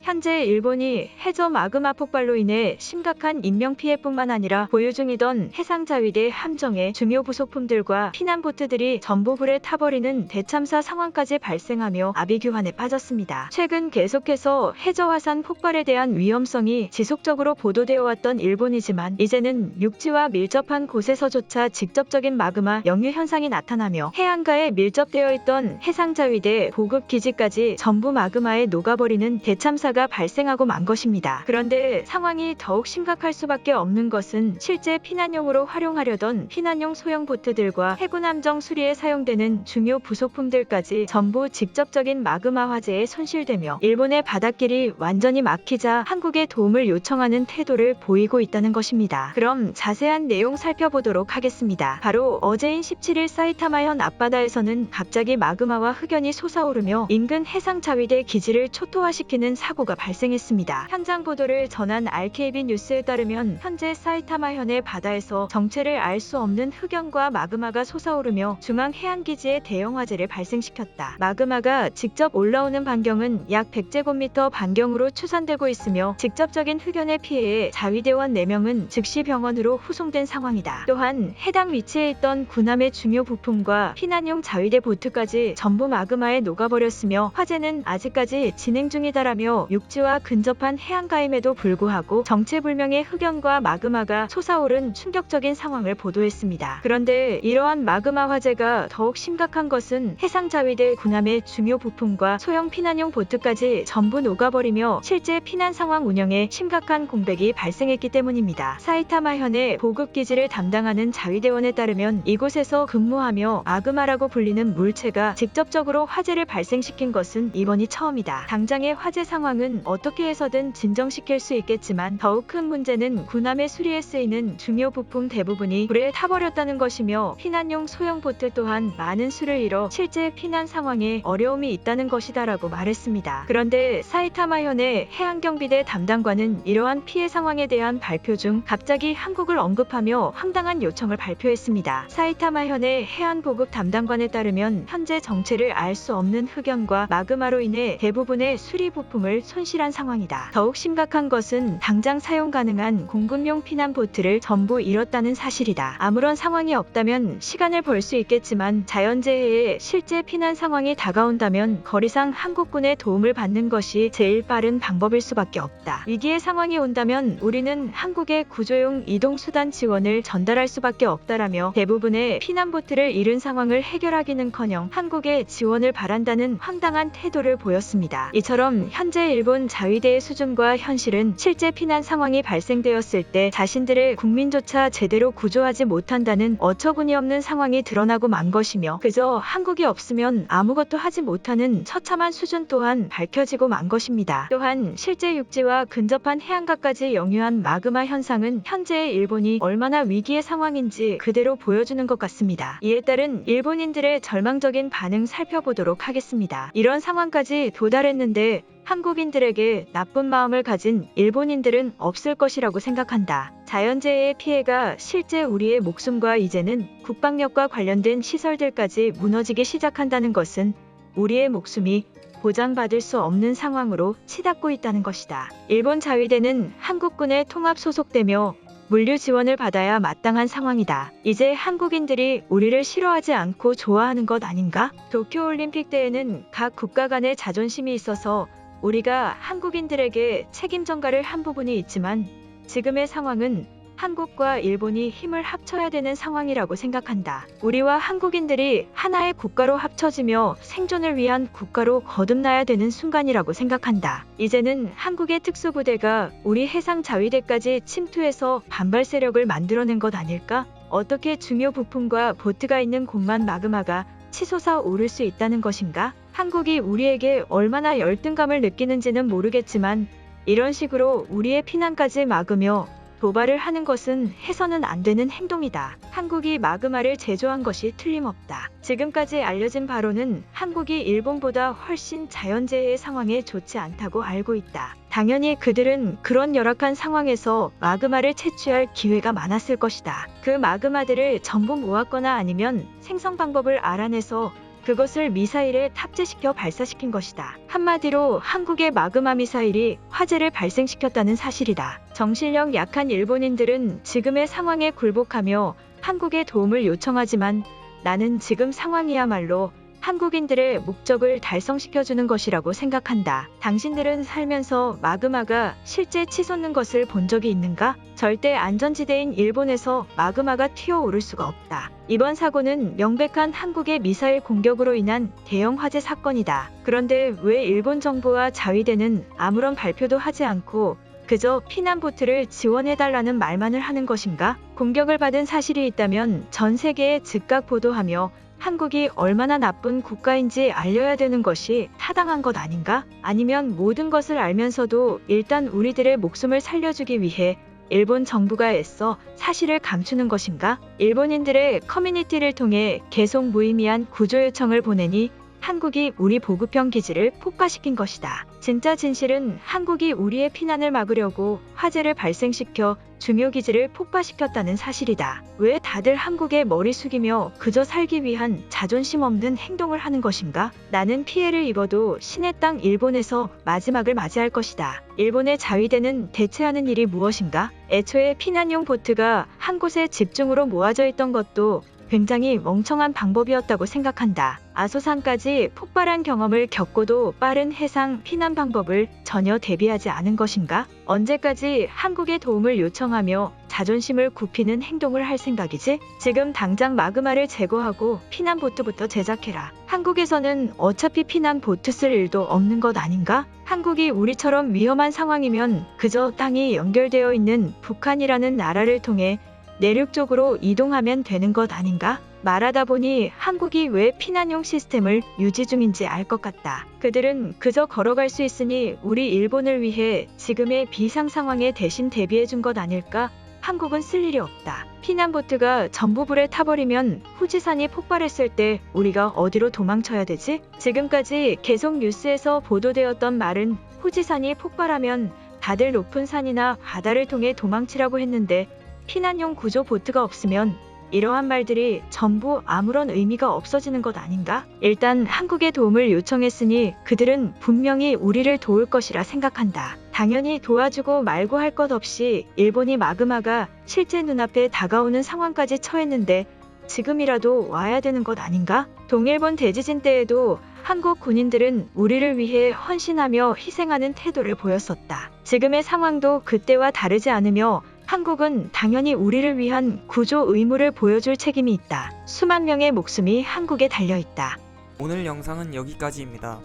현재 일본이 해저 마그마 폭발로 인해 심각한 인명피해뿐만 아니라 보유 중이던 해상자위대 함정의 중요 부속품들과 피난보트들이 전부 불에 타버리는 대참사 상황까지 발생하며 아비규환에 빠졌습니다. 최근 계속해서 해저 화산 폭발에 대한 위험성이 지속적으로 보도되어 왔던 일본이지만 이제는 육지와 밀접한 곳에서조차 직접적인 마그마 역류 현상이 나타나며 해안가에 밀접되어 있던 해상자위대 보급기지까지 전부 마그마에 녹아버리는 대참사가 발생하고 만 것입니다. 그런데 상황이 더욱 심각할 수밖에 없는 것은 실제 피난용으로 활용하려던 피난용 소형 보트들과 해군 함정 수리에 사용되는 중요 부속품들까지 전부 직접적인 마그마 화재에 손실되며 일본의 바닷길이 완전히 막히자 한국의 도움을 요청하는 태도를 보이고 있다는 것입니다. 그럼 자세한 내용 살펴보도록 하겠습니다. 바로 어제인 17일 사이타마현 앞바다에서는 갑자기 마그마와 흑연이 솟아오르며 인근 해상자위대 기지를 초토화시키는 사고가 발생했습니다. 현장 보도를 전한 RKB 뉴스에 따르면 현재 사이타마현의 바다에서 정체를 알 수 없는 흑연과 마그마가 솟아오르며 중앙 해안기지에 대형 화재를 발생시켰다. 마그마가 직접 올라오는 반경은 약 100제곱미터 반경으로 추산되고 있으며 직접적인 흑연의 피해에 자위대원 4명은 즉시 병원으로 후송된 상황이다. 또한 해당 위치에 있던 군함의 중요 부품과 피난용 자위대 보트까지 전부 마그마에 녹아버렸으며 화재는 아직까지 진행 중이다라며 육지와 근접한 해안가임에도 불구하고 정체불명의 흑연과 마그마가 솟아오른 충격적인 상황을 보도했습니다. 그런데 이러한 마그마 화재가 더욱 심각한 것은 해상자위대 군함의 중요 부품과 소형 피난용 보트까지 전부 녹아버리며 실제 피난 상황 운영에 심각한 공백이 발생했기 때문입니다. 사이타마현의 보급기지를 담당하는 자위대원에 따르면 이곳에서 근무하며 마그마라고 불리는 물체가 직접적으로 화재를 발생시킨 것은 이번이 처음이다. 당장의 화재 상황은 어떻게 해서든 진정시킬 수 있겠지만 더욱 큰 문제는 군함의 수리에 쓰이는 중요 부품 대부분이 불에 타버렸다는 것이며 피난용 소형 보트 또한 많은 수를 잃어 실제 피난 상황에 어려움이 있다는 것이다라고 말했습니다. 그런데 사이타마현의 해안경비대 담당관은 이러한 피해 상황에 대한 발표 중 갑자기 한국을 언급하며 황당한 요청을 발표했습니다. 사이타마현의 해안보급 담당관에 따르면 현재 정체를 알 수 없는 흑연과 마그마로 인해 대부분의 수리 부품을 손실한 상황이다. 더욱 심각한 것은 당장 사용 가능한 공군용 피난 보트를 전부 잃었다는 사실이다. 아무런 상황이 없다면 시간을 벌 수 있겠지만 자연재해에 실제 피난 상황이 다가온다면 거리상 한국군의 도움을 받는 것이 제일 빠른 방법일 수밖에 없다. 위기의 상황이 온다면 우리는 한국의 구조용 이동수단 지원을 전달할 수밖에 없다라며 대부분의 피난보트를 잃은 상황을 해결하기는커녕 한국의 지원을 바란다는 황당한 태도를 보였습니다. 이처럼 현재 일본 자위대의 수준과 현실은 실제 피난 상황이 발생되었을 때 자신들의 국민조차 제대로 구조하지 못한다는 어처구니없는 상황이 드러나고 만 것이며 그저 한국이 없으면 아무것도 하지 못하는 처참한 수준 또한 밝혀지고 만 것입니다. 또한 실제 육지와 근접한 해안가까지 역류한 마그마 현상은 현재의 일본이 얼마나 위기의 상황인지 그대로 보여주는 것 같습니다. 이에 따른 일본인들의 절망적인 반응 살펴보도록 하겠습니다. 이런 상황까지 도달했는데 한국인들에게 나쁜 마음을 가진 일본인들은 없을 것이라고 생각한다. 자연재해의 피해가 실제 우리의 목숨과 이제는 국방력과 관련된 시설들까지 무너지기 시작한다는 것은 우리의 목숨이 보장받을 수 없는 상황으로 치닫고 있다는 것이다. 일본 자위대는 한국군에 통합 소속되며 물류 지원을 받아야 마땅한 상황이다. 이제 한국인들이 우리를 싫어하지 않고 좋아하는 것 아닌가? 도쿄올림픽 때에는 각 국가 간의 자존심이 있어서 우리가 한국인들에게 책임 전가를 한 부분이 있지만 지금의 상황은 한국과 일본이 힘을 합쳐야 되는 상황이라고 생각한다. 우리와 한국인들이 하나의 국가로 합쳐지며 생존을 위한 국가로 거듭나야 되는 순간이라고 생각한다. 이제는 한국의 특수부대가 우리 해상자위대까지 침투해서 반발 세력을 만들어낸 것 아닐까? 어떻게 중요 부품과 보트가 있는 곳만 마그마가 치솟아 오를 수 있다는 것인가? 한국이 우리에게 얼마나 열등감을 느끼는지는 모르겠지만 이런 식으로 우리의 피난까지 막으며 도발을 하는 것은 해서는 안 되는 행동이다. 한국이 마그마를 제조한 것이 틀림없다. 지금까지 알려진 바로는 한국이 일본보다 훨씬 자연재해 상황에 좋지 않다고 알고 있다. 당연히 그들은 그런 열악한 상황에서 마그마를 채취할 기회가 많았을 것이다. 그 마그마들을 전부 모았거나 아니면 생성 방법을 알아내서 그것을 미사일에 탑재시켜 발사시킨 것이다. 한마디로 한국의 마그마 미사일이 화재를 발생시켰다는 사실이다. 정신력 약한 일본인들은 지금의 상황에 굴복하며 한국의 도움을 요청하지만 나는 지금 상황이야말로 한국인들의 목적을 달성시켜주는 것이라고 생각한다. 당신들은 살면서 마그마가 실제 치솟는 것을 본 적이 있는가? 절대 안전지대인 일본에서 마그마가 튀어오를 수가 없다. 이번 사고는 명백한 한국의 미사일 공격으로 인한 대형 화재 사건이다. 그런데 왜 일본 정부와 자위대는 아무런 발표도 하지 않고 그저 피난보트를 지원해달라는 말만을 하는 것인가? 공격을 받은 사실이 있다면 전 세계에 즉각 보도하며 한국이 얼마나 나쁜 국가인지 알려야 되는 것이 타당한 것 아닌가? 아니면 모든 것을 알면서도 일단 우리들의 목숨을 살려주기 위해 일본 정부가 애써 사실을 감추는 것인가? 일본인들의 커뮤니티를 통해 계속 무의미한 구조 요청을 보내니 한국이 우리 보급형 기지를 폭파시킨 것이다. 진짜 진실은 한국이 우리의 피난을 막으려고 화재를 발생시켜 중요 기지를 폭파시켰다는 사실이다. 왜 다들 한국에 머리 숙이며 그저 살기 위한 자존심 없는 행동을 하는 것인가? 나는 피해를 입어도 신의 땅 일본에서 마지막을 맞이할 것이다. 일본의 자위대는 대체 하는 일이 무엇인가? 애초에 피난용 보트가 한 곳에 집중으로 모아져 있던 것도 굉장히 멍청한 방법이었다고 생각한다. 아소산까지 폭발한 경험을 겪고도 빠른 해상 피난 방법을 전혀 대비하지 않은 것인가? 언제까지 한국의 도움을 요청하며 자존심을 굽히는 행동을 할 생각이지? 지금 당장 마그마를 제거하고 피난 보트부터 제작해라. 한국에서는 어차피 피난 보트 쓸 일도 없는 것 아닌가? 한국이 우리처럼 위험한 상황이면 그저 땅이 연결되어 있는 북한이라는 나라를 통해 내륙 쪽으로 이동하면 되는 것 아닌가? 말하다 보니 한국이 왜 피난용 시스템을 유지 중인지 알 것 같다. 그들은 그저 걸어갈 수 있으니 우리 일본을 위해 지금의 비상 상황에 대신 대비해 준 것 아닐까? 한국은 쓸 일이 없다. 피난보트가 전부 불에 타버리면 후지산이 폭발했을 때 우리가 어디로 도망쳐야 되지? 지금까지 계속 뉴스에서 보도되었던 말은 후지산이 폭발하면 다들 높은 산이나 바다를 통해 도망치라고 했는데 피난용 구조 보트가 없으면 이러한 말들이 전부 아무런 의미가 없어지는 것 아닌가? 일단 한국의 도움을 요청했으니 그들은 분명히 우리를 도울 것이라 생각한다. 당연히 도와주고 말고 할 것 없이 일본이 마그마가 실제 눈앞에 다가오는 상황까지 처했는데 지금이라도 와야 되는 것 아닌가? 동일본 대지진 때에도 한국 군인들은 우리를 위해 헌신하며 희생하는 태도를 보였었다. 지금의 상황도 그때와 다르지 않으며 한국은 당연히 우리를 위한 구조 의무를 보여줄 책임이 있다. 수만 명의 목숨이 한국에 달려있다. 오늘 영상은 여기까지입니다.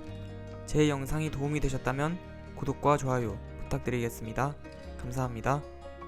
제 영상이 도움이 되셨다면 구독과 좋아요 부탁드리겠습니다. 감사합니다.